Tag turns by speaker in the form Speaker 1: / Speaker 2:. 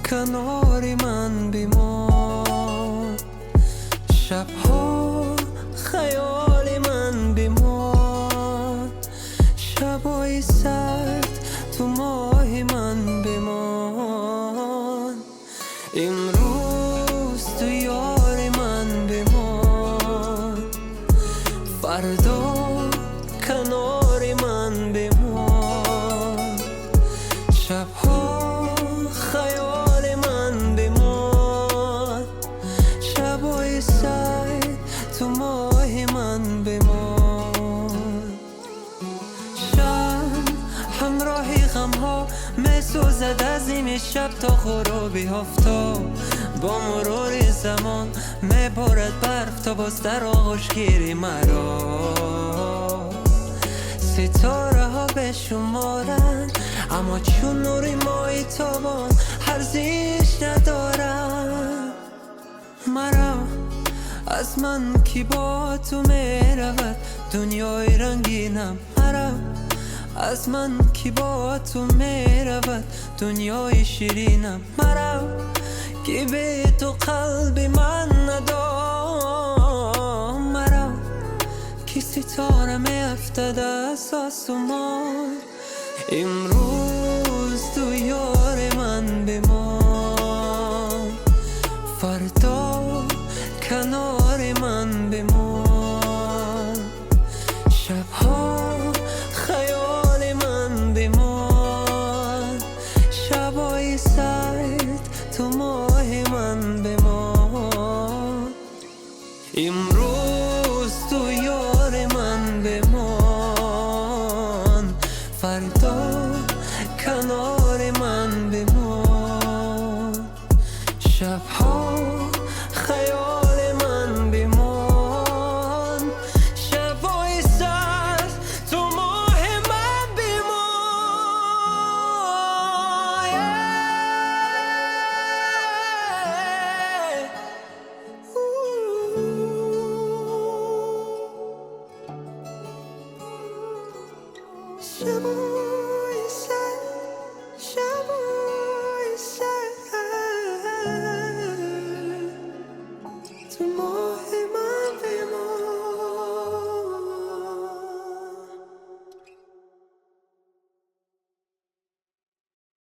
Speaker 1: کنار من بمان، شبها خیال من بمان، شبای سرد تو ماه من بمان، امروز تو یار من بمان، فردا کنار من بمان، شبها خیال من بمان، شبای سرد تو ماه من بمان، شب همراه غمها میسوزد از این شب تا غروبی آفتاب، با مرور زمان میبارد برف تا باز در آغوش گیری مرا، ستاره ها به شمارن اما چون نوری مای تابان ارزش ندارن، مرا از من کی با تو میرود دنیای رنگینم، مرا از من کی با تو میرود دنیای شیرینم، مرا کی به تو قلب من ندام، مرا کی ستاره میافتد از آسمان، امروز تو یار من بمان، فردا کنار من بمان، شبها خیال من بمان، شبای سرد تو ماه من بمان، امروز تو یار من بمان، فردا کنار من بمان، شبها خیال من بمان، شبای سرد تو ماه من بمان، شبای سرد، شبای سرد تو ماه